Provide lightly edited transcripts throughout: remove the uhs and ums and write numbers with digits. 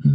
Hey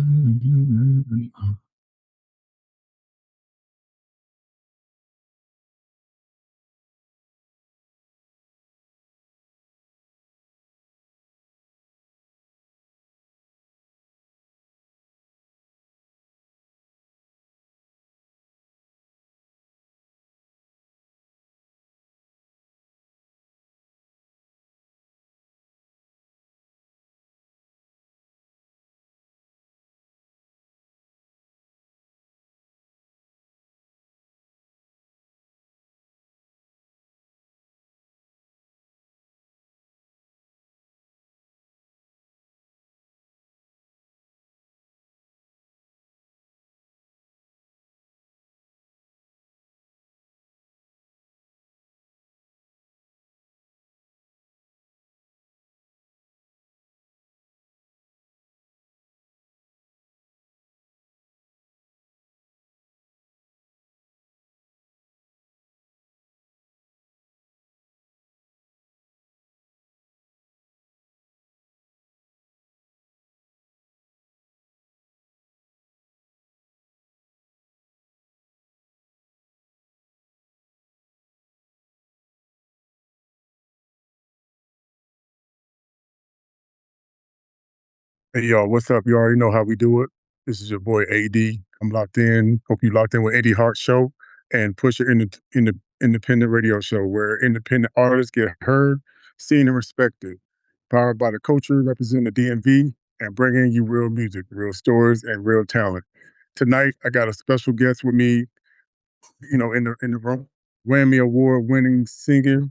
y'all, what's up? You already know how we do it. This is your boy AD. I'm locked in. Hope you locked in with Eddie Hart Show and Pusher in the independent radio show where independent artists get heard, seen, and respected. Powered by the culture, representing the DMV, and bringing you real music, real stories, and real talent. Tonight, I got a special guest with me, in the room. Grammy Award winning singer,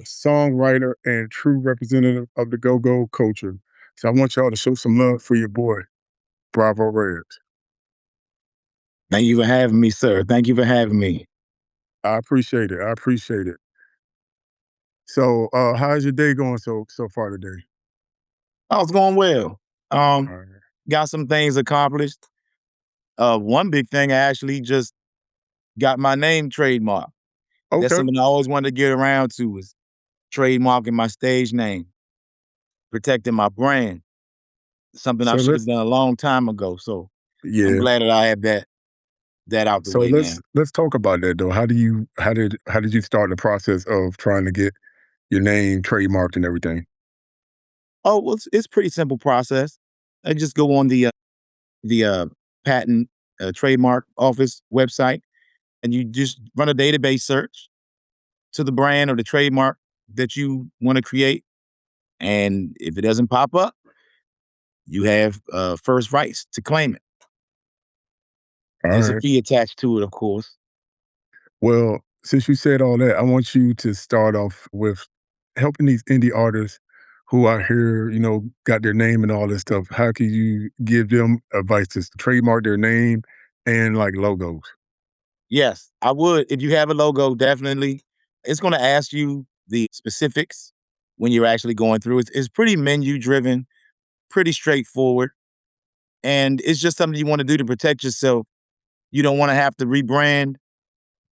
songwriter, and true representative of the go-go culture. So I want y'all to show some love for your boy, Bravo Reds. Thank you for having me, sir. Thank you for having me. I appreciate it. I appreciate it. So, how's your day going so far today? Oh, it's going well. All right. Got some things accomplished. One big thing, I actually just got my name trademarked. That's Okay. something I always wanted to get around to, is trademarking my stage name, protecting my brand. Something I So should have let's done a long time ago. So I'm yeah. glad that I have that out the So way now. let's talk about that though. How did you start the process of trying to get your name trademarked and everything? Oh, well, it's pretty simple process. I just go on the patent trademark office website, and you just run a database search to the brand or the trademark that you want to create. And if it doesn't pop up, you have first rights to claim it. All There's a right. fee attached to it, of course. Well, since you said all that, I want you to start off with helping these indie artists who are here, got their name and all this stuff. How can you give them advice to trademark their name and like logos? Yes, I would. If you have a logo, definitely. It's going to ask you the specifics when you're actually going through it. It's pretty menu driven, pretty straightforward. And it's just something you want to do to protect yourself. You don't want to have to rebrand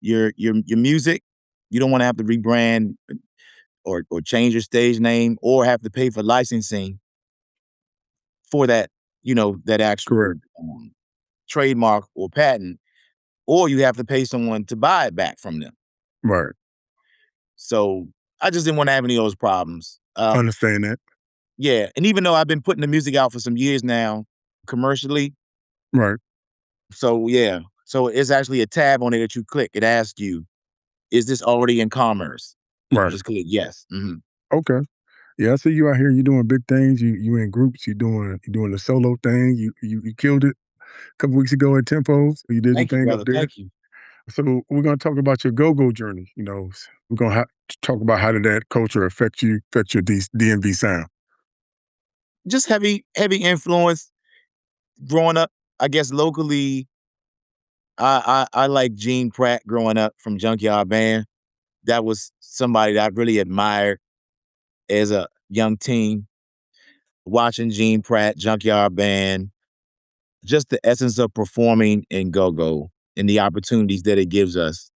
your music. You don't want to have to rebrand or change your stage name or have to pay for licensing for that, that actual Correct. trademark or patent, or you have to pay someone to buy it back from them. Right. So I just didn't want to have any of those problems. Understand that. Yeah, and even though I've been putting the music out for some years now, commercially, Right. so yeah, so it's actually a tab on it that you click. It asks you, "Is this already in commerce?" And you Right. just click yes. Mhm. Okay. Yeah, I see you out here. You're doing big things. You in groups. You're doing the solo thing. You killed it a couple weeks ago at Tempos. You did your Thank you, thing up brother. there. Thank you. So we're gonna talk about your go-go journey. We're gonna talk about how did that culture affect your DMV sound. Just heavy influence growing up. I guess locally, I like Gene Pratt growing up from Junkyard Band. That was somebody that I really admired as a young teen. Watching Gene Pratt, Junkyard Band, just the essence of performing in go-go and the opportunities that it gives us.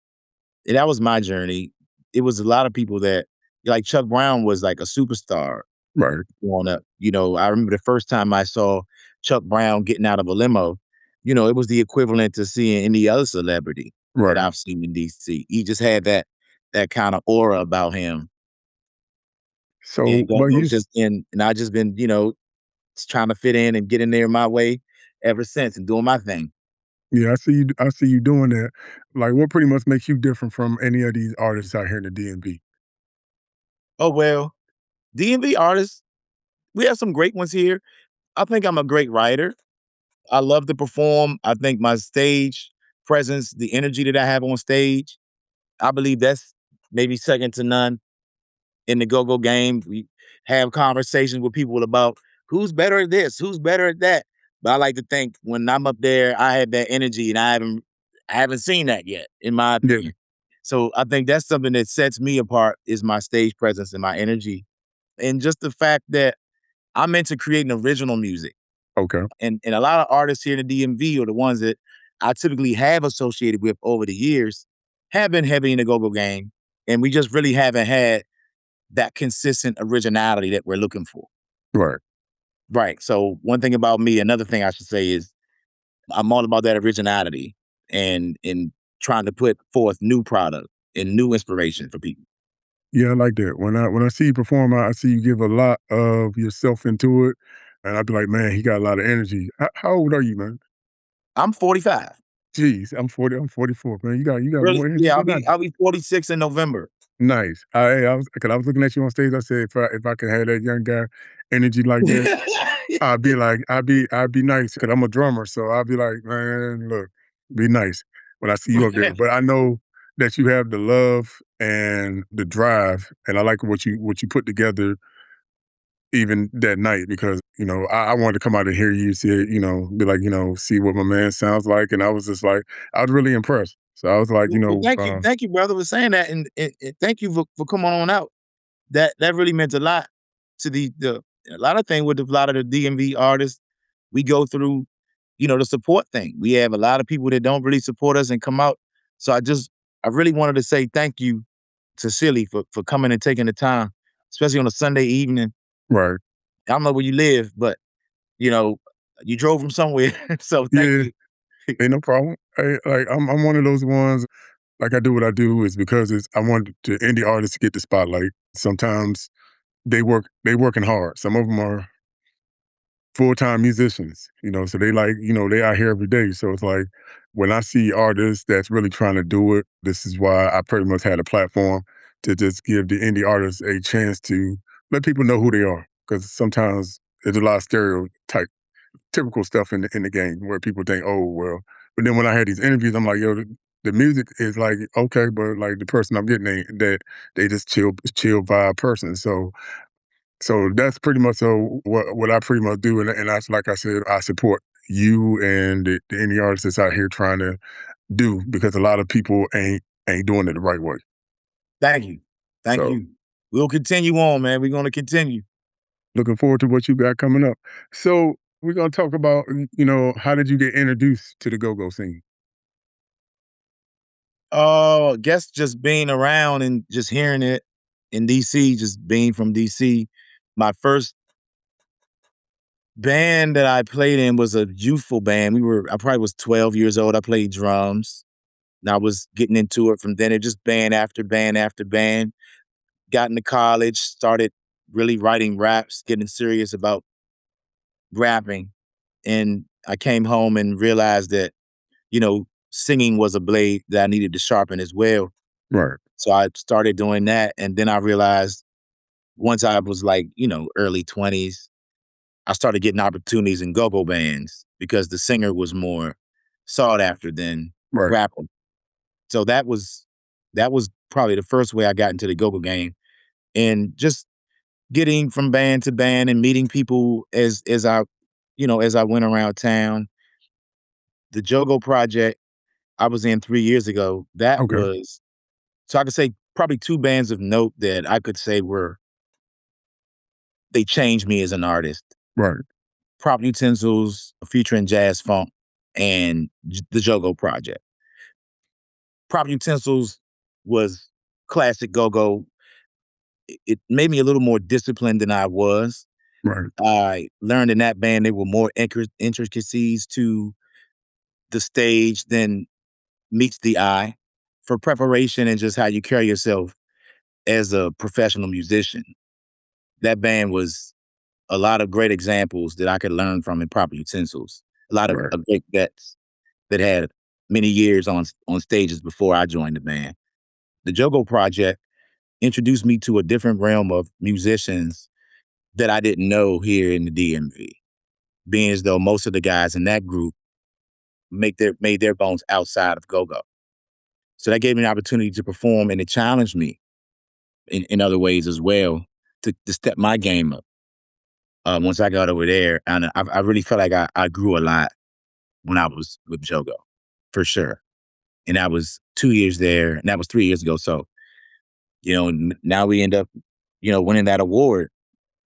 And that was my journey. It was a lot of people that, like Chuck Brown was like a superstar. Right. growing up. I remember the first time I saw Chuck Brown getting out of a limo, it was the equivalent to seeing any other celebrity that Right. I've seen in DC. He just had that kind of aura about him. So, And but go-go just and I just been, trying to fit in and get in there my way ever since and doing my thing. yeah, I see you. I see you doing that. Like, what pretty much makes you different from any of these artists out here in the DMV? Oh well, DMV artists, we have some great ones here. I think I'm a great writer. I love to perform. I think my stage presence, the energy that I have on stage, I believe that's maybe second to none in the go-go game. We have conversations with people about who's better at this, who's better at that. But I like to think when I'm up there, I have that energy, and I haven't seen that yet, in my Yeah. opinion. So I think that's something that sets me apart is my stage presence and my energy, and just the fact that I'm into creating original music. Okay. And a lot of artists here in the DMV, or the ones that I typically have associated with over the years, have been heavy in the go-go game, and we just really haven't had that consistent originality that we're looking for. Right. Right. So one thing about me, another thing I should say is I'm all about that originality and trying to put forth new product and new inspiration for people. Yeah, I like that. When I see you perform, I see you give a lot of yourself into it, and I'd be like, man, he got a lot of energy. How old are you, man? I'm 45. Jeez, I'm 40. I'm 44, man. You got Really? more energy Yeah, I'll than I be do. I'll be 46 in November. Nice. I was because I was looking at you on stage. I said, if I could have that young guy energy like that, I'd be nice because I'm a drummer. So I'd be like, man, look, be nice when I see you up there. But I know that you have the love and the drive, and I like what you put together even that night because I wanted to come out and hear you say be like see what my man sounds like, and I was just like I was really impressed. So I was like Well, thank you, brother, for saying that, and thank you for coming on out. That really meant a lot to the a lot of thing with a lot of the DMV artists. We go through, the support thing. We have a lot of people that don't really support us and come out. So I really wanted to say thank you to Silly for coming and taking the time, especially on a Sunday evening. right. I don't know where you live, but you know, you drove from somewhere. So thank Yeah, you. ain't no problem. I'm one of those ones. Like I do what I do is because I want the indie artists to get the spotlight. Sometimes they working hard. Some of them are full-time musicians, so they like, they out here every day. So it's like when I see artists that's really trying to do it, this is why I pretty much had a platform to just give the indie artists a chance to let people know who they are. Because sometimes there's a lot of stereotype, typical stuff in the game where people think, oh well. But then when I had these interviews, I'm like, yo, the music is like okay, but like the person I'm getting that they just chill vibe person. So that's pretty much so what I pretty much do, and that's like I said, I support you and the indie artists that's out here trying to do because a lot of people ain't doing it the right way. Thank you. Thank So you. We'll continue on, man. We're gonna continue. looking forward to what you got coming up. So we're gonna talk about how did you get introduced to the go-go scene? Oh, I guess just being around and just hearing it in DC, just being from DC. My first band that I played in was a youthful band. I probably was 12 years old. I played drums and I was getting into it from then. It just band after band after band. Got into college, started really writing raps, getting serious about rapping. And I came home and realized that, singing was a blade that I needed to sharpen as well. Right, So I started doing that. And then I realized once I was like, early 20s, I started getting opportunities in go-go bands because the singer was more sought after than right, rapper. So that was probably the first way I got into the go-go game. And just getting from band to band and meeting people as I went around town. The Jogo project I was in 3 years ago, that okay, was so I could say probably 2 bands of note that I could say they changed me as an artist. right, Prop Utensils featuring Jazz Funk and the Jogo project. Prop Utensils was classic go-go. it made me a little more disciplined than I was. Right. I learned in that band there were more intricacies to the stage than meets the eye for preparation and just how you carry yourself as a professional musician. That band was a lot of great examples that I could learn from in proper utensils. A lot Right. of great vets that had many years on stages before I joined the band. The Jogo Project introduced me to a different realm of musicians that I didn't know here in the DMV, being as though most of the guys in that group made their bones outside of go-go. So that gave me an opportunity to perform, and it challenged me in other ways as well to step my game up. Once I got over there, and I really felt like I grew a lot when I was with Jogo, for sure. And that was 2 years there, and that was 3 years ago. So now we end up winning that award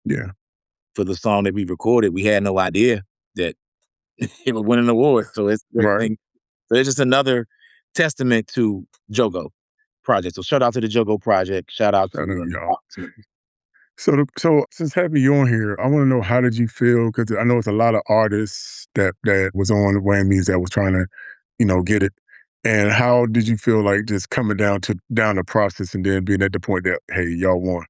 Yeah. for the song that we recorded. We had no idea that it would win an award. So it's a great Right. thing. So it's just another testament to Jogo Project. So shout out to the Jogo Project. Shout out Shout out, to y'all. So since having you on here, I want to know, how did you feel? Because I know it's a lot of artists that was on Whammies that was trying to, get it. And how did you feel like just coming down the process and then being at the point that, hey, y'all won?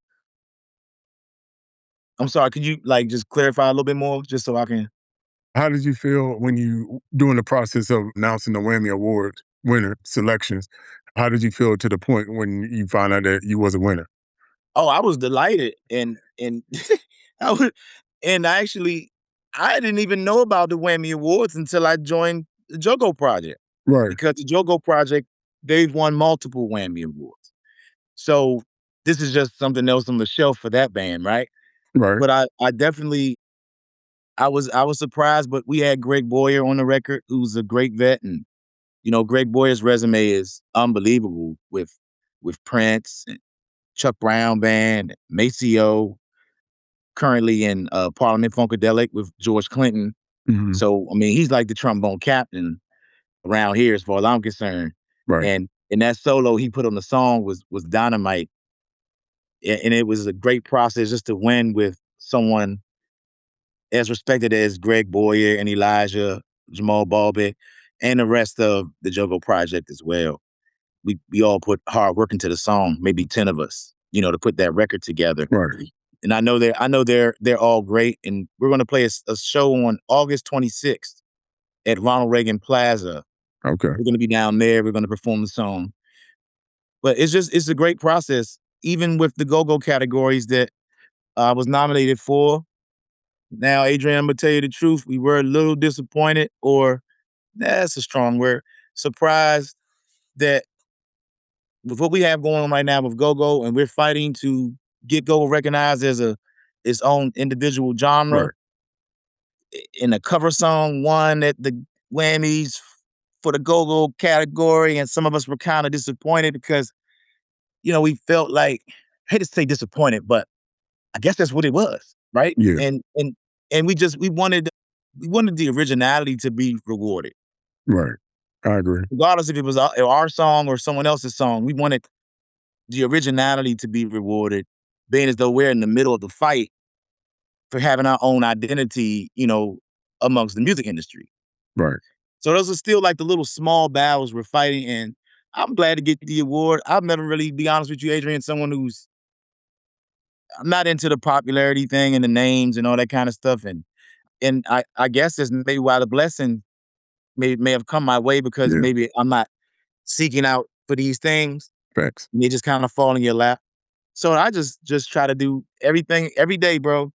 I'm sorry, could you just clarify a little bit more just so I can. How did you feel when you doing the process of announcing the Whammy Awards winner selections? How did you feel to the point when you found out that you was a winner? Oh, I was delighted and I was and actually I didn't even know about the Whammy Awards until I joined the Jogo Project Right. because the Jogo Project, they've won multiple Whammy Awards. So this is just something else on the shelf for that band, right? Right. But I definitely I was surprised, but we had Greg Boyer on the record, who's a great vet, and Greg Boyer's resume is unbelievable with Prince and Chuck Brown Band, Maceo, currently in Parliament Funkadelic with George Clinton. Hmm. So I mean, he's like the trombone captain around here, as far as I'm concerned. Right. And that solo he put on the song was dynamite, and it was a great process just to win with someone as respected as Greg Boyer and Elijah, Jamal Balbec, and the rest of the Jogo Project as well. We all put hard work into the song, maybe 10 of us, to put that record together. Right. And I know they're all great. And we're gonna play a show on August 26th at Ronald Reagan Plaza. Okay. We're gonna be down there. We're gonna perform the song. But it's a great process, even with the go-go categories that I was nominated for. Now, Adrian, I'm gonna tell you the truth. We were a little disappointed, or that's a strong word, surprised that with what we have going on right now with go-go, and we're fighting to get go recognized as its own individual genre, Right. in a cover song won at the Whammies for the go-go category, and some of us were kind of disappointed because we felt like, I hate to say disappointed, but I guess that's what it was, right? Yeah. And we wanted the originality to be rewarded, Right. I agree. regardless if it was our song or someone else's song. We wanted the originality to be rewarded, being as though we're in the middle of the fight for having our own identity, amongst the music industry. Right. So those are still like the little small battles we're fighting, and I'm glad to get the award. I've never really, be honest with you, Adrian, someone who's I'm not into the popularity thing and the names and all that kind of stuff, and I guess that's maybe why the blessing may have come my way, because Yeah. maybe I'm not seeking out for these things. Facts. And they just kind of fall in your lap. So I just try to do everything every day, bro.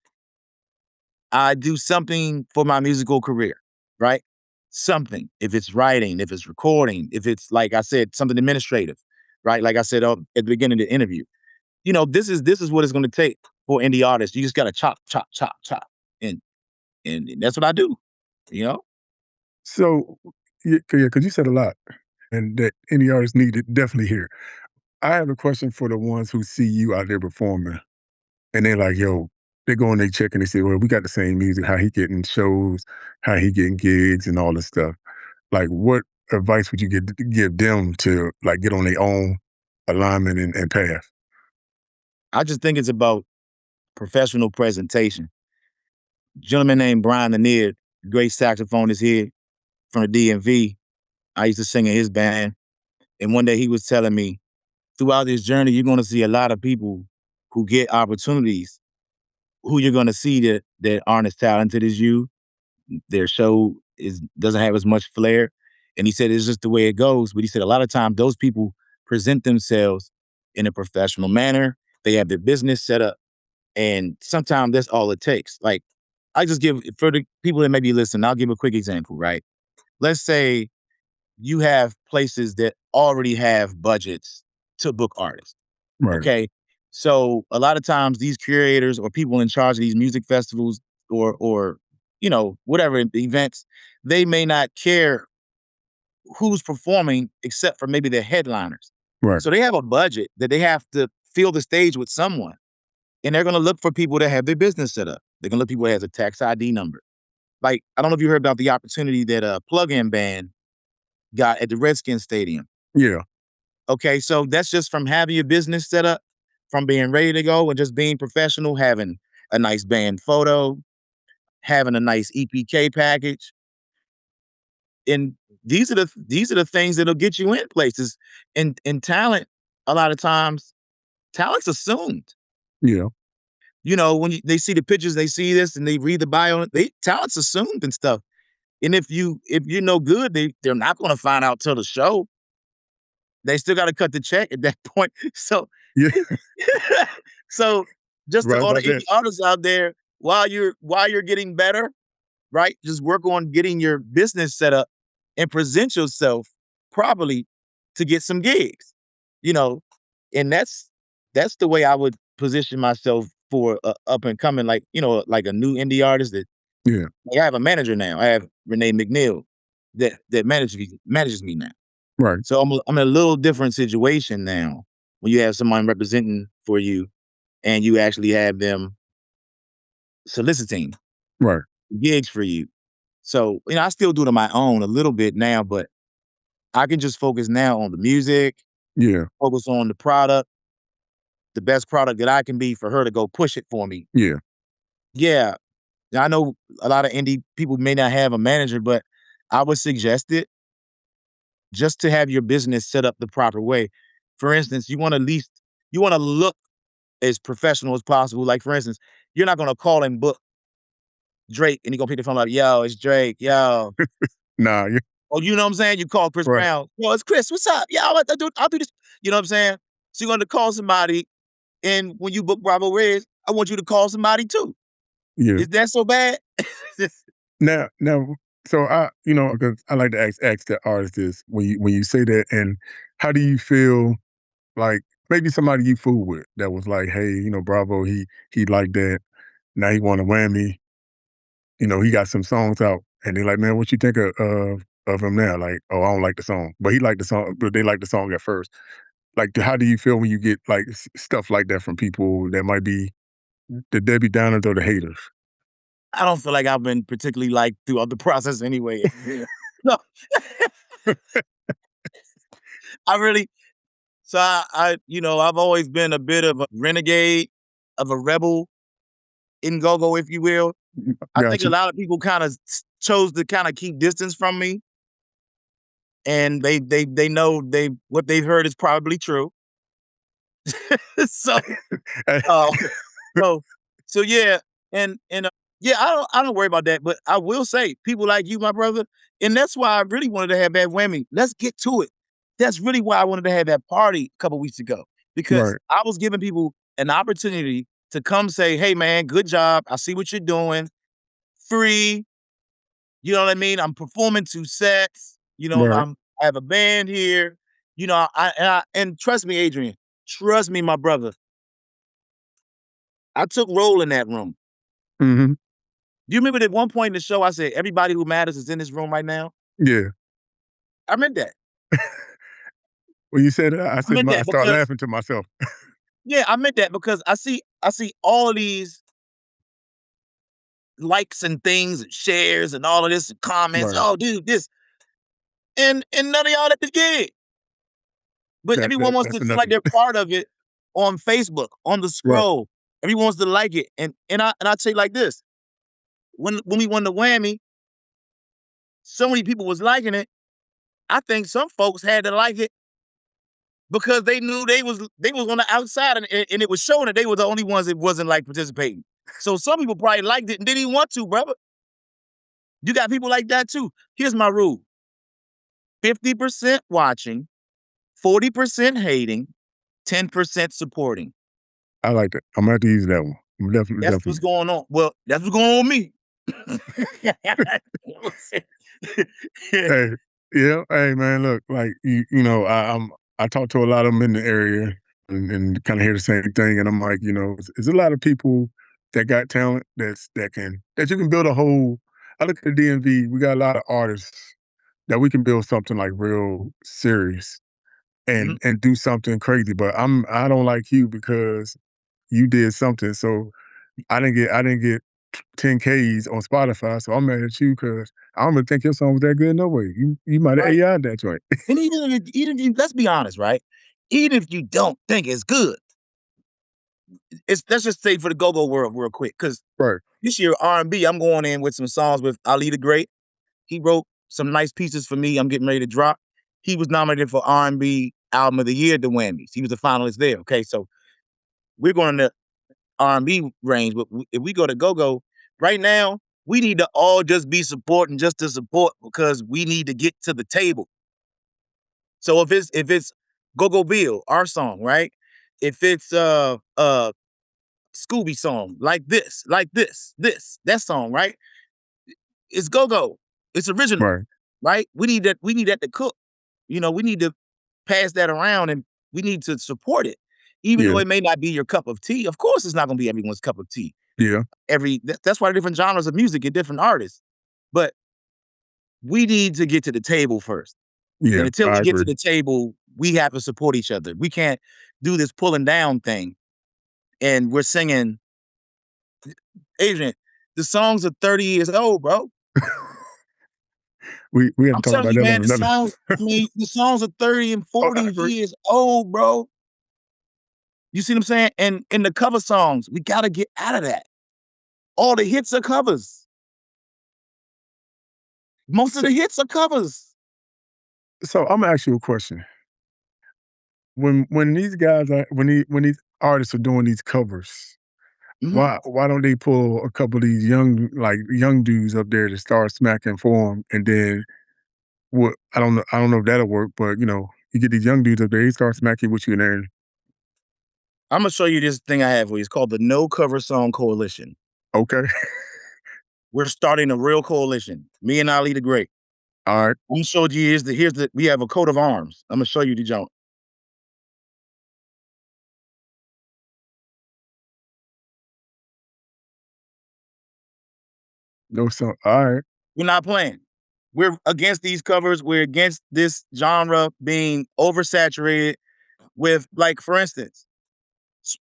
I do something for my musical career, right? Something. If it's writing, if it's recording, if it's, like I said, something administrative, right? Like I said at the beginning of the interview. This is what it's going to take for indie artists. You just got to chop, chop, chop, chop, and and that's what I do. You know. So, yeah, because you said a lot, and that any artist need to definitely hear. I have a question for the ones who see you out there performing, and they're like, "Yo," they go and they check and they say, "Well, we got the same music. How he getting shows, how he getting gigs, and all this stuff." Like, what advice would you give them to like get on their own alignment and path? I just think it's about professional presentation. Gentleman named Brian Lanier, great saxophonist here from the DMV. I used to sing in his band. And one day he was telling me, throughout this journey, you're going to see a lot of people who get opportunities, who you're going to see that aren't as talented as you. Their show doesn't have as much flair. And he said it's just the way it goes. But he said a lot of times those people present themselves in a professional manner. They have their business set up. And sometimes that's all it takes. Like, I just give, for the people that may be listening, I'll give a quick example, right? Let's say you have places that already have budgets to book artists. Right. Okay. So a lot of times these curators or people in charge of these music festivals or whatever events, they may not care who's performing except for maybe their headliners. Right. So they have a budget that they have to fill the stage with someone. And they're gonna look for people that have their business set up. They're gonna look for people that has a tax ID number. Like, I don't know if you heard about the opportunity that a plug-in band got at the Redskins Stadium. Yeah. Okay, so that's just from having your business set up, from being ready to go and just being professional, having a nice band photo, having a nice EPK package. And these are the things that'll get you in places. And talent, a lot of times, talent's assumed. Yeah. When they see the pictures, they see this, and they read the bio. Talent's assumed and stuff. And if you're no good, they're not going to find out till the show. They still got to cut the check at that point. So, Yeah. so just to Right all the about indie that. artists out there, while you're getting better, right? Just work on getting your business set up and present yourself properly to get some gigs. You know, and that's the way I would position myself for up and coming, like a new indie artist. Yeah. Like, I have a manager now. I have Renee McNeil that manages me now. Right. So I'm in a little different situation now when you have someone representing for you and you actually have them soliciting Right. gigs for you. So, I still do it on my own a little bit now, but I can just focus now on the music, Yeah. focus on the product, the best product that I can be for her to go push it for me. Yeah. Yeah. I know a lot of indie people may not have a manager, but I would suggest it just to have your business set up the proper way. For instance, you want to look as professional as possible. Like, for instance, you're not going to call and book Drake and you're going to pick the phone up, yo, it's Drake, yo. Nah. Yeah. Oh, you know what I'm saying? You call Chris Right. Brown. Yo, it's Chris. What's up? Yeah, I'll do this. You know what I'm saying? So you're going to call somebody. And when you book Bravo Reds, I want you to call somebody too. Yeah. Is that so bad? Now, so because I like to ask the artist this when you say that, and how do you feel like maybe somebody you fool with that was like, hey, Bravo, he liked that. Now he want a whammy. He got some songs out, and they're like, man, what you think of him now? Like, oh, I don't like the song, but he liked the song, but they liked the song at first. Like, how do you feel when you get like stuff like that from people that might be the Debbie Downers or the haters? I don't feel like I've been particularly liked throughout the process anyway. Yeah. No, I really, so I've always been a bit of a renegade, of a rebel in go-go, if you will. I think Got a you. lot of people kind of chose to kind of keep distance from me, and they know what they've heard is probably true. so uh, so so yeah, and yeah, I don't worry about that, but I will say people like you, my brother, and that's why I really wanted to have that whammy. Let's get to it. That's really why I wanted to have that party a couple weeks ago because Right. I was giving people an opportunity to come say, "Hey, man, good job. I see what you're doing. Free. You know what I mean? I'm performing 2 sets. Right. I have a band here. And trust me, Adrian. Trust me, my brother. I took role in that room. Hmm. Do you remember that one point in the show I said, everybody who matters is in this room right now? Yeah. I meant that. When you said that, I meant I that start because laughing to myself. yeah, I meant that because I see all of these likes and things and shares and all of this and comments. Right. Oh, dude, this and none of y'all at the gig. But everyone wants That's to feel like nothing. they're part of it. on Facebook, on the Right. scroll. Everyone wants to like it. And I tell you like this. When we won the Whammy, so many people was liking it. I think some folks had to like it because they knew they was on the outside and it was showing that they were the only ones that wasn't like participating. So some people probably liked it and didn't even want to, brother. You got people like that too. Here's my rule: 50% watching, 40% hating, 10% supporting. I like that. I'm gonna have to use that one. Definitely, That's what's definitely. going on. Well, that's what's going on with me. Hey, yeah, hey man, look, like I talk to a lot of them in the area and kind of hear the same thing, and I'm like, there's a lot of people that got talent that you can build a whole. I look at the DMV, we got a lot of artists that we can build something like real serious Mhm. and do something crazy. But I don't like you because you did something. So I didn't get 10 Ks on Spotify, so I'm mad at you because I don't even think your song was that good no way. You might have Right. AI'd that joint. And let's be honest, right? Even if you don't think it's good, let's just say for the go-go world real quick, because Right, this year R&B, I'm going in with some songs with Ali the Great. He wrote some nice pieces for me. I'm getting ready to drop. He was nominated for R&B Album of the Year at the Whammies. He was a finalist there. Okay, so we're going in the R&B range, but if we go to go-go right now, we need to all just be supporting just to support because we need to get to the table. So if it's Go Go Bill, our song, right? If it's Scooby song, that song, right? It's Go Go. It's original, right. right? We need that to cook. We need to pass that around and we need to support it. Even though Yeah, it may not be your cup of tea. Of course it's not gonna be everyone's cup of tea. yeah, That's why the different genres of music and different artists. But we need to get to the table first. And yeah, until I we get to agree. the table, we have to support each other. We can't do this pulling down thing. And we're singing, Adrian, the songs are 30 years old, bro. We had to I'm talk telling about you, that man, on another. the songs are 30 and Oh, 40 I agree. years old, bro. You see what I'm saying? And in the cover songs, we gotta get out of that. All the hits are covers. Most of So, the hits are covers. so I'm gonna ask you a question. When these guys are when these artists are doing these covers, Mhm. why don't they pull a couple of these young dudes up there to start smacking for them, and then what? I don't know if that'll work, but you get these young dudes up there, they start smacking with you, and then I'm gonna show you this thing I have for you. It's called the No Cover Song Coalition. okay, We're starting a real coalition. Me and Ali the Great. all right, I'm gonna show you. Here's the. We have a coat of arms. I'm gonna show you the joint. no song, all right, We're not playing. We're against these covers. We're against this genre being oversaturated with, like, for instance,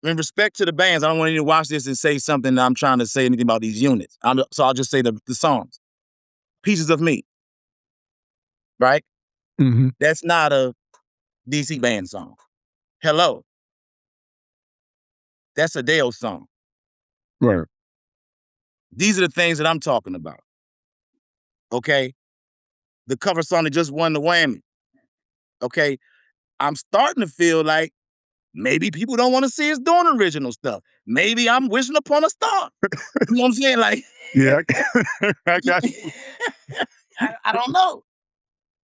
in respect to the bands, I don't want you to watch this and say something that I'm trying to say anything about these units. So I'll just say the songs. Pieces of Me, right? hmm, That's not a DC band song. Hello, that's a Dale song. right, These are the things that I'm talking about. Okay. The cover song that just won the Whammy. Okay. I'm starting to feel like maybe people don't want to see us doing original stuff. Maybe I'm wishing upon a star. You know what I'm saying? Like, yeah, I got you, I don't know.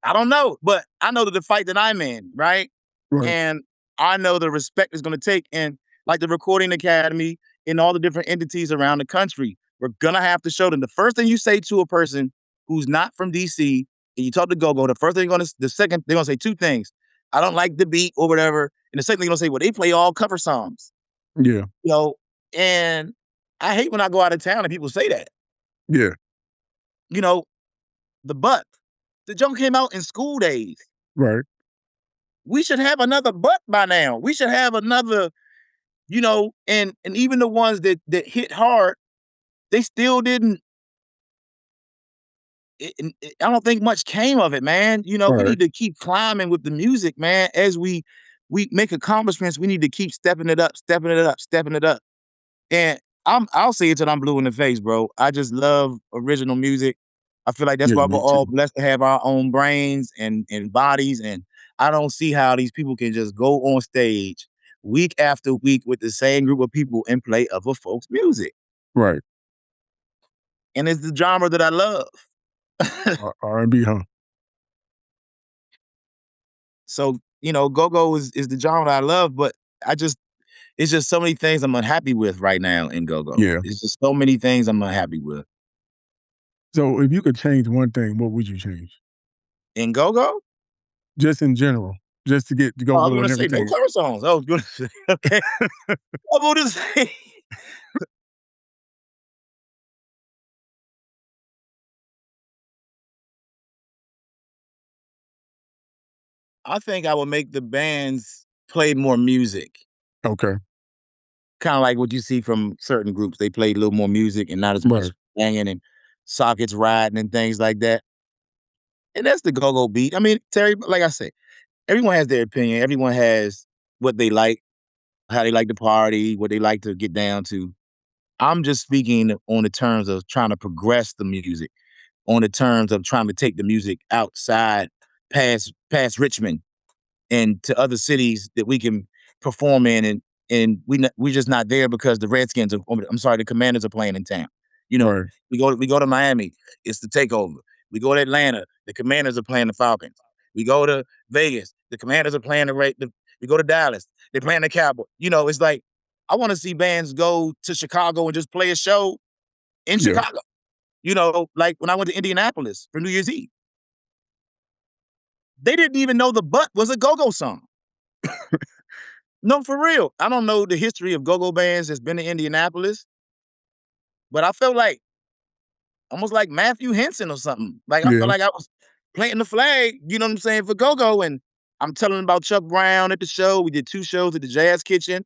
I don't know, but I know that the fight that I'm in, right? right, And I know the respect it's going to take. And like the Recording Academy and all the different entities around the country, we're going to have to show them the first thing you say to a person who's not from DC and you talk to go-go, the second, they're going to say two things. I don't like the beat or whatever. And the second thing they're going to say, well, they play all cover songs, yeah, you know, and I hate when I go out of town and people say that, yeah, you know, the butt. The joke came out in school days. right, We should have another butt by now. We should have another, and even the ones that hit hard, they still didn't. I don't think much came of it, man. We right, need to keep climbing with the music, man, as we we make accomplishments, we need to keep stepping it up, stepping it up, stepping it up. And I'll say it till I'm blue in the face, bro. I just love original music. I feel like that's Yeah, why we're me all too. blessed to have our own brains and bodies. And I don't see how these people can just go on stage week after week with the same group of people and play other folks' music. Right. And it's the genre that I love. R&B, huh? So, go-go is the genre I love, but I just it's just so many things I'm unhappy with right now in go-go. Yeah. It's just so many things I'm unhappy with. So if you could change one thing, what would you change? In go-go? Just in general, just to get the Oh, I was go-go and gonna say no everything. cover songs. I was gonna say, okay. I'm gonna say I think I would make the bands play more music. Okay. Kinda like what you see from certain groups. They play a little more music and not as much Right. banging and sockets riding and things like that. And that's the go-go beat. I mean, Terry, like I said, everyone has their opinion. Everyone has what they like, how they like to party, what they like to get down to. I'm just speaking on the terms of trying to progress the music, on the terms of trying to take the music outside past Richmond and to other cities that we can perform in, and we're just not there because the Redskins are, I'm sorry, the Commanders are playing in town. You know, Right. we go to Miami, it's the takeover. We go to Atlanta, the Commanders are playing the Falcons. We go to Vegas, the Commanders are playing we go to Dallas, they're playing the Cowboys. It's like I want to see bands go to Chicago and just play a show in Yeah. Chicago. Like when I went to Indianapolis for New Year's Eve, they didn't even know the butt was a go-go song. No, for real. I don't know the history of go-go bands that's been in Indianapolis, but I felt like almost like Matthew Henson or something. Like I felt Yeah. like I was planting the flag, you know what I'm saying, for go-go. And I'm telling about Chuck Brown at the show. We did 2 shows at the Jazz Kitchen.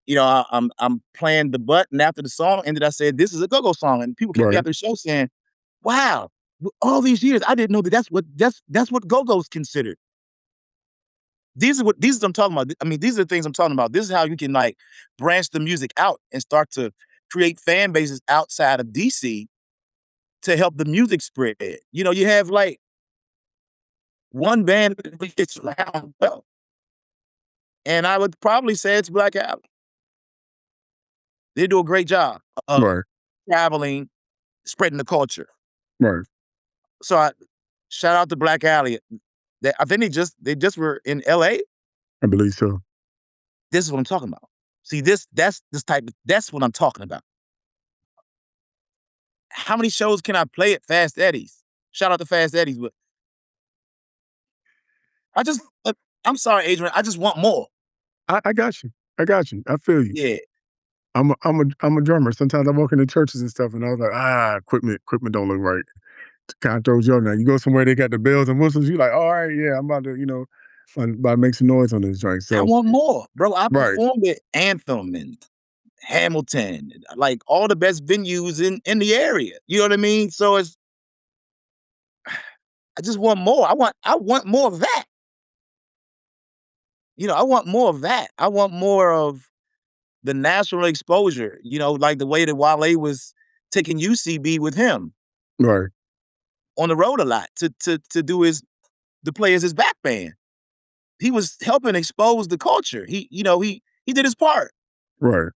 I'm playing the butt, and after the song ended, I said, "This is a go-go song." And people came Right. after the show saying, "Wow, all these years, I didn't know that that's what go-go's considered." These are what I'm talking about. I mean, these are the things I'm talking about. This is how you can like branch the music out and start to create fan bases outside of DC to help the music spread. You have like one band that gets around well, and I would probably say it's Black Album. They do a great job of Right. traveling, spreading the culture. Right. So I shout out to Black Alley. I think they just were in LA. I believe so. This is what I'm talking about. See, that's what I'm talking about. How many shows can I play at Fast Eddie's? Shout out to Fast Eddie's, but I just I'm sorry, Adrian. I just want more. I got you. I got you. I feel you. Yeah. I'm a drummer. Sometimes I walk into churches and stuff, and I was like, equipment don't look right. Kind of throws you off. Now you go somewhere they got the bells and whistles. You like, all right, yeah, I'm about to, about to make some noise on this joint. I So want more. Bro, I right, performed at Anthem and Hamilton, like all the best venues in the area. You know what I mean? So I just want more. I want more of that. I want more of that. I want more of the national exposure, like the way that Wale was taking UCB with him right, on the road a lot to do to play as his back band. He was helping expose the culture. He did his part. right,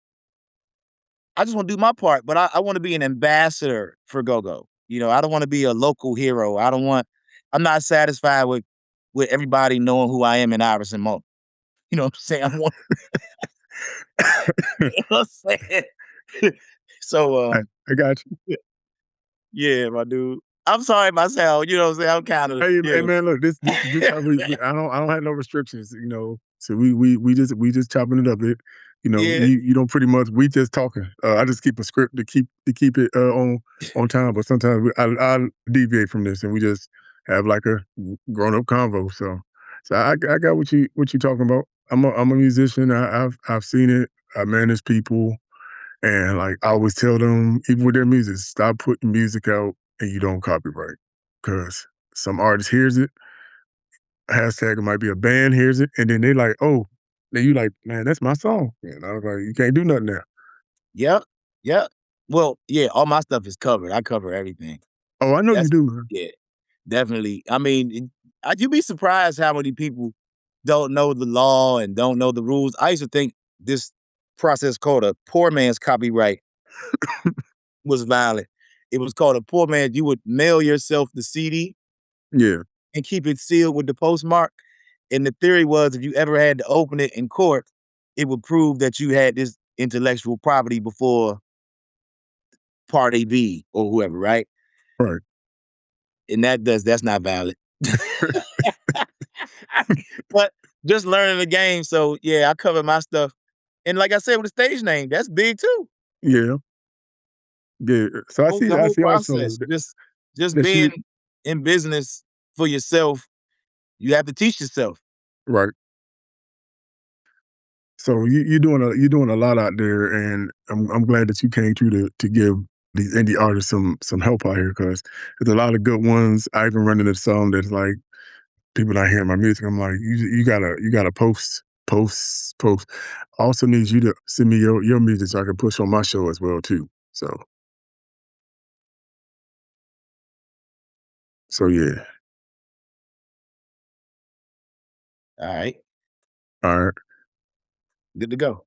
I just want to do my part, but I want to be an ambassador for go-go. I don't want to be a local hero. I'm not satisfied with everybody knowing who I am in Iverson Mo. You know what I'm saying? I want you know what I'm saying? So I, I got you. yeah, my dude. I'm sorry myself, you know what I'm saying? I'm kind of, Hey man, look, this how we I don't have no restrictions, So we just chopping it up. yeah. You don't pretty much we just talking. I just keep a script to keep it on time, but sometimes I deviate from this and we just have like a grown up convo. So I got what you talking about. I'm a musician. I've seen it. I manage people. And like I always tell them, even with their music, stop putting music out and you don't copyright. Cause some artist hears it, hashtag it might be a band hears it, and then they like, oh, Then you like, man, that's my song. And I was like, you can't do nothing there. Yep, yep. Well, yeah, all my stuff is covered. I cover everything. Oh, I know you That's do, man. yeah, definitely. I mean, you'd be surprised how many people don't know the law and don't know the rules. I used to think this process called a poor man's copyright was violent. It was called a poor man. You would mail yourself the CD Yeah, and keep it sealed with the postmark. And the theory was if you ever had to open it in court, it would prove that you had this intellectual property before Party B or whoever, right? right. And that's not valid. But just learning the game. So yeah, I cover my stuff. And like I said, with the stage name, that's big too. Yeah, yeah. So The I whole see also process. Just that being you in business for yourself, you have to teach yourself. right. So you're doing a lot out there, and I'm glad that you came through to give these indie artists some help out here because there's a lot of good ones. I even run into some that's like people not hearing my music. I'm like, you gotta post. I also need you to send me your music so I can push on my show as well too. So yeah. All right. All right. Good to go.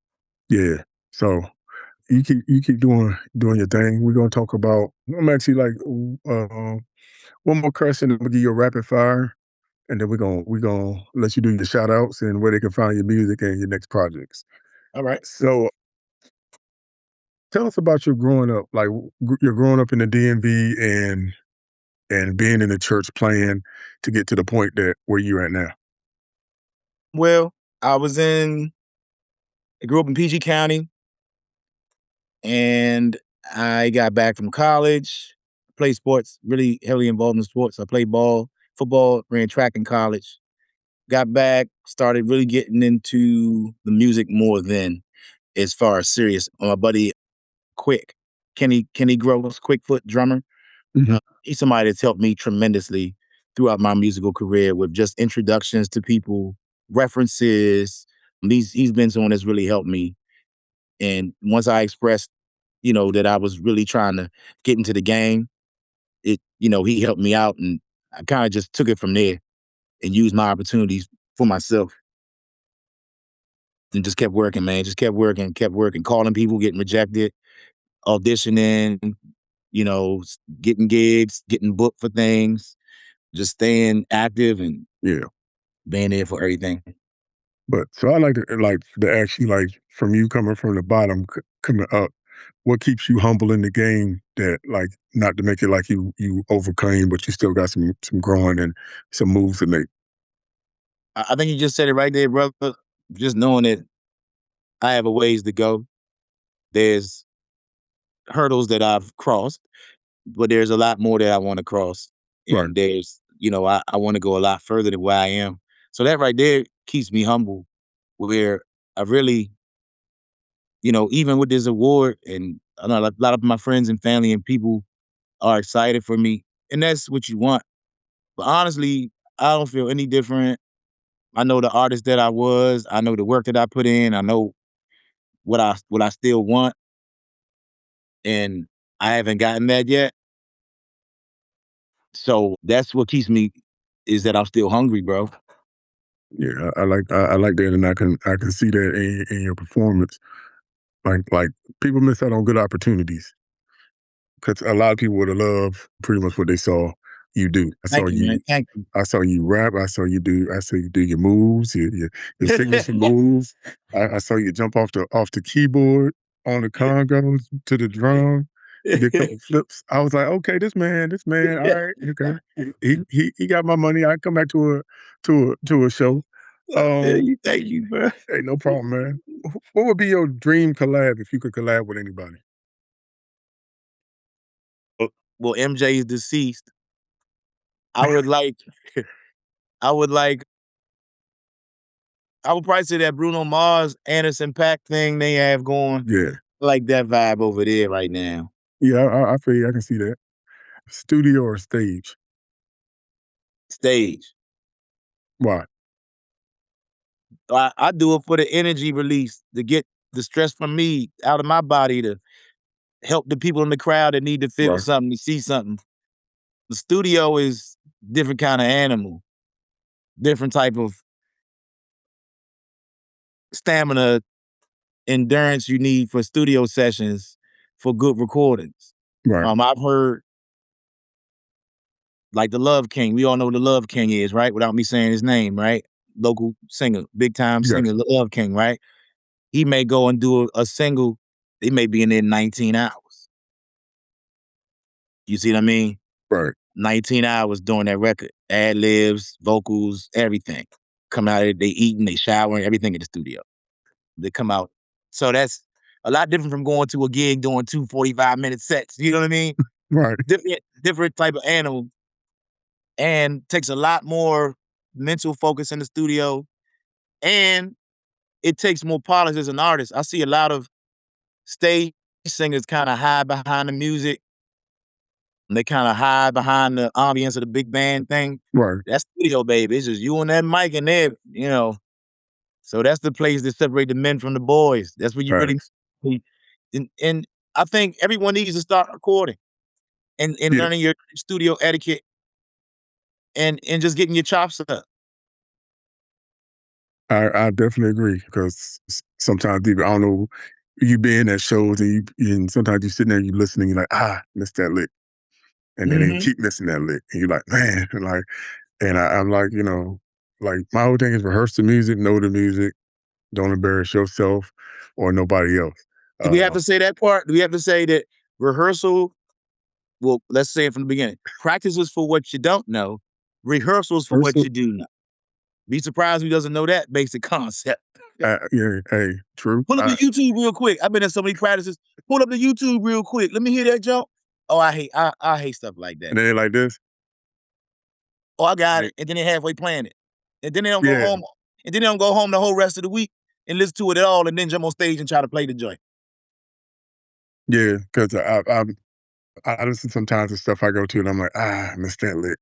Yeah. So you keep doing your thing. We're gonna talk about. I'm actually like one more question. I'm gonna give you a rapid fire, and then we're gonna let you do your shout outs and where they can find your music and your next projects. All right. So tell us about your growing up, like you're growing up in the DMV and being in the church playing to get to the point that where you're at now. Well, I grew up in PG County and I got back from college, played sports, really heavily involved in sports. I played ball, football, ran track in college. Got back, started really getting into the music more then, as far as serious. My buddy Quick, Kenny Gross, Quickfoot drummer. Hmm. He's somebody that's helped me tremendously throughout my musical career with just introductions to people, references. He's been someone that's really helped me. And once I expressed, that I was really trying to get into the game, he helped me out, and I kind of just took it from there and used my opportunities for myself and just kept working, man. Just kept working, calling people, getting rejected, auditioning, getting gigs, getting booked for things, just staying active and Yeah. being there for everything. But so I like to ask you like from you coming from the bottom coming up, what keeps you humble in the game that like not to make it like you overcame, but you still got some growing and some moves to make. I think you just said it right there, brother. Just knowing that I have a ways to go. There's hurdles that I've crossed, but there's a lot more that I want to cross. Right. And I want to go a lot further than where I am. So that right there keeps me humble, where I really, even with this award, and I know a lot of my friends and family and people are excited for me. And that's what you want. But honestly, I don't feel any different. I know the artist that I was, I know the work that I put in, I know what I still want, and I haven't gotten that yet. So that's what keeps me is that I'm still hungry, bro. Yeah, I like that, and I can see that in your performance. Like people miss out on good opportunities because a lot of people would have loved pretty much what they saw you do. Thank you, man. Thank you. I saw you rap. I saw you do your moves, your signature moves. I saw you jump off the keyboard on the congos to the drum. You did a couple flips. I was like, okay, this man, all right, okay. He got my money. I come back to a show. I feel Um, you. Thank you, bro. hey, no problem, man. What would be your dream collab if you could collab with anybody? Well, MJ is deceased. I would like, I would like, I would probably say that Bruno Mars, Anderson Paak thing they have going. Yeah, I like that vibe over there right now. yeah, I feel you. I can see that. Studio or stage? Stage. Why? I do it for the energy release to get the stress from me out of my body to help the people in the crowd that need to feel Right. something, to see something. The studio is different kind of animal, different type of stamina, endurance you need for studio sessions for good recordings. Right. I've heard like the Love King. We all know who the Love King is, right? Without me saying his name, right? Local singer, big time Yes. singer, the Love King, right? He may go and do a single. They may be in there 19 hours. You see what I mean? Right. 19 hours doing that record. Ad libs, vocals, everything. Come out, they eating, they showering, everything in the studio. They come out. So that's a lot different from going to a gig doing 2 45-minute sets. You know what I mean? Right. Different type of animal, and takes a lot more mental focus in the studio, and it takes more polish as an artist. I see a lot of stage singers kind of hide behind the music, and they kind of hide behind the ambience of the big band thing. Right. That's studio, baby. It's just you and that mic and there, you know. So that's the place to separate the men from the boys. That's where you really, Facts. and I think everyone needs to start recording and Yeah. learning your studio etiquette and just getting your chops up. I definitely agree because sometimes people, I don't know, you be in at shows and sometimes you sitting there, you listening, you're like, missed that lick. And then they Mhm. keep missing that lick. And you're like, man, and like, and I'm like, like my whole thing is rehearse the music, know the music, don't embarrass yourself or nobody else. Do we have Uh, to say that part? Do we have to say that rehearsal? Well, let's say it from the beginning. Practice is for what you don't know. Rehearsals for what Rehearsal, you do know. Be surprised who doesn't know that basic concept. yeah, hey, true. Pull up the YouTube real quick. I've been in so many practices. Pull up the YouTube real quick. Let me hear that jump. Oh, I hate stuff like that. And then like this, Oh, I got like, it. And then they halfway playing it. And then they don't go yeah, home. And then they don't go home the whole rest of the week and listen to it at all and then jump on stage and try to play the joint. yeah, because I listen sometimes to stuff I go to and I'm like, I missed that lick.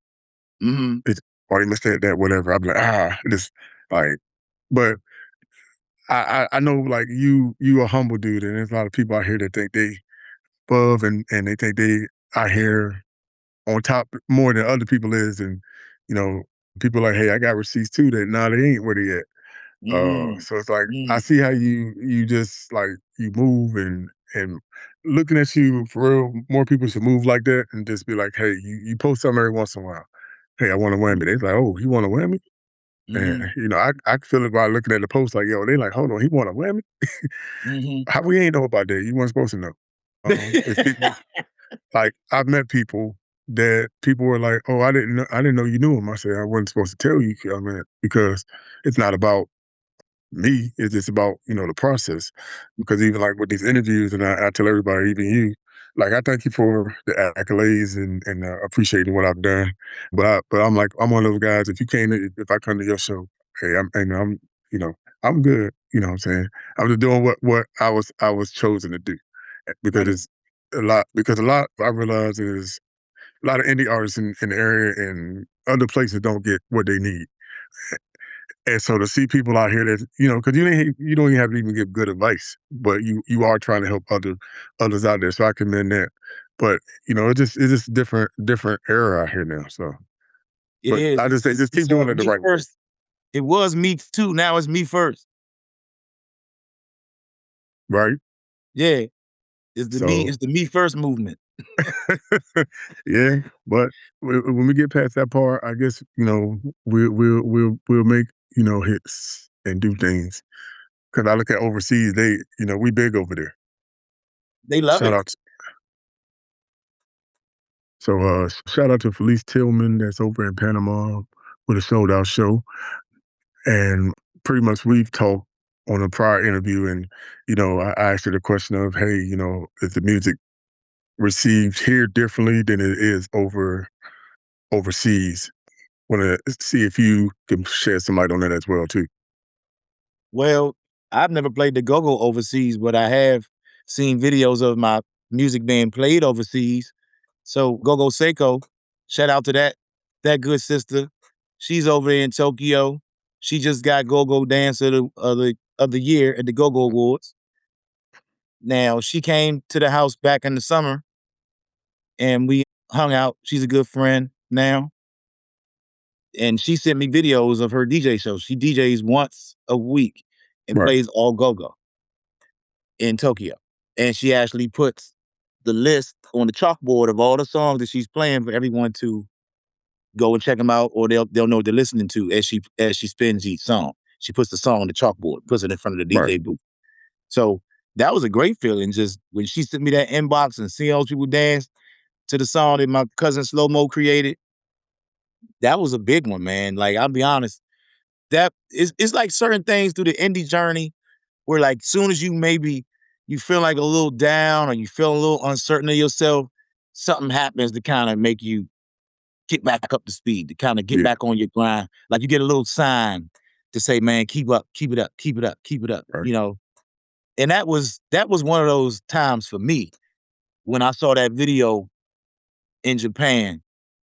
Hmm. It's, or they missed that, whatever. I'm like, this, like, but I know like you a humble dude, and there's a lot of people out here that think they above and they think they out here on top more than other people is, and you know people like, hey, I got receipts too. That nah, they ain't where they at. Mm, So it's like I mm, see how you just like you move and looking at you for real. More people should move like that and just be like, hey, you post something every once in a while. Hey, I want a whammy. They like, oh, you want a whammy? And mm, I feel it by looking at the post like, yo, they like, hold on, he want a whammy? mm, How we ain't know about that? You weren't supposed to know. It's people like I've met people that people were like, oh, I didn't know you knew him. I said I wasn't supposed to tell you, I mean, because it's not about me. It's just about the process. Because even like with these interviews, and I tell everybody, even you, like I thank you for the accolades and appreciating what I've done. But I'm like I'm one of those guys. If I come to your show, hey, I'm you know I'm good. You know what I'm saying? I'm just doing what I was chosen to do because right. it's a lot I realize is a lot of indie artists in the area and other places don't get what they need. And so to see people out here that because you don't even have to even give good advice, but you are trying to help others out there. So I commend that. But it's just different era out here now. So, It but is. I just say just keep It's doing it the me right way, first. It was me too. Now it's me first. right? Yeah. It's the me. So It's the me first movement. yeah, but when we get past that part, I guess we'll make hits and do things. Because I look at overseas, we big over there. They love Shout it. out So shout out to Felice Tillman that's over in Panama with a sold out show. And pretty much we've talked on a prior interview and I asked her the question of, hey, is the music received here differently than it is overseas? Want to see if you can shed some light on that as well too. Well, I've never played the go-go overseas, but I have seen videos of my music being played overseas. So Go-Go Seiko, shout out to that good sister. She's over there in Tokyo. She just got Go-Go Dancer of the Year at the Go-Go Awards. Now, she came to the house back in the summer, and we hung out. She's a good friend now, and she sent me videos of her DJ show. She DJs once a week and Right. plays all go-go in Tokyo. And she actually puts the list on the chalkboard of all the songs that she's playing for everyone to go and check them out, or they'll know what they're listening to as she spins each song. She puts the song on the chalkboard, puts it in front of the Right. DJ booth. So that was a great feeling. Just when she sent me that inbox and seeing all those people dance to the song that my cousin Slow Mo created, that was a big one, man. Like, I'll be honest, that is it's like certain things through the indie journey where, like, soon as you feel like a little down or you feel a little uncertain of yourself, something happens to kind of make you get back up to speed, to kind of get Yeah. back on your grind. Like, you get a little sign to say, man, keep up, keep it up, keep it up, keep it up, Right. you know? And that was one of those times for me when I saw that video in Japan.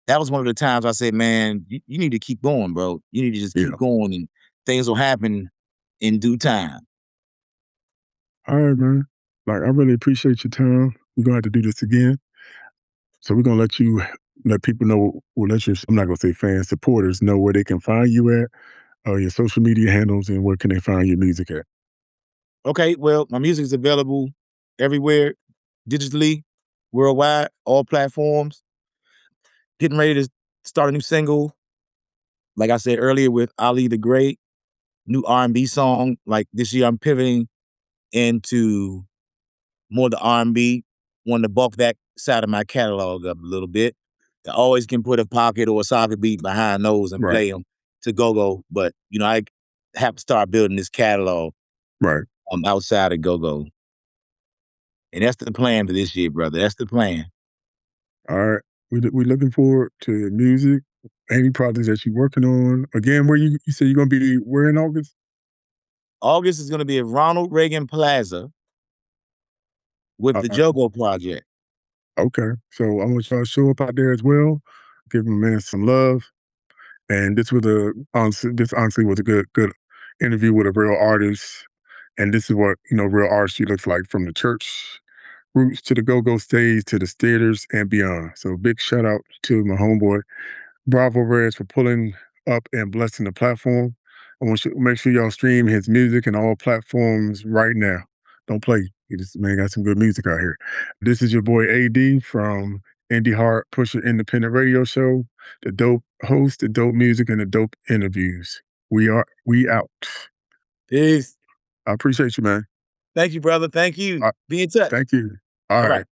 That was one of the times I said, man, you need to keep going, bro. You need to just Yeah. keep going and things will happen in due time. All right, man. Like, I really appreciate your time. We're gonna have to do this again. So we're gonna let people know, or let your, I'm not gonna say fans, supporters know where they can find you at, your social media handles, and where can they find your music at. Okay, well, my music is available everywhere, digitally, worldwide, all platforms. Getting ready to start a new single, like I said earlier, with Ali the Great, new R&B song. Like this year, I'm pivoting into more of the R&B, wanting to bulk that side of my catalog up a little bit. I always can put a pocket or a socket beat behind those and Right. play them to go-go, but I have to start building this catalog Right. outside of go-go. And that's the plan for this year, brother. That's the plan. All right. We looking forward to music, any projects that you're working on. Again, where you say you're gonna be where in August? August is going to be at Ronald Reagan Plaza with the Right. Jogo Project. Okay. So I want y'all to show up out there as well. Give my man some love. And this honestly was a good interview with a real artist. And this is what, real artistry looks like, from the church roots to the go-go stage to the theaters and beyond. So big shout out to my homeboy Bravo Reds for pulling up and blessing the platform. I want you to make sure y'all stream his music in all platforms right now. Don't play. He just, man, got some good music out here. This is your boy AD from Indie Heart Pusher Independent Radio Show, the dope host, the dope music, and the dope interviews. We out. Peace. I appreciate you, man. Thank you, brother. Thank you. Uh, Be in touch. Thank you. All All right. right.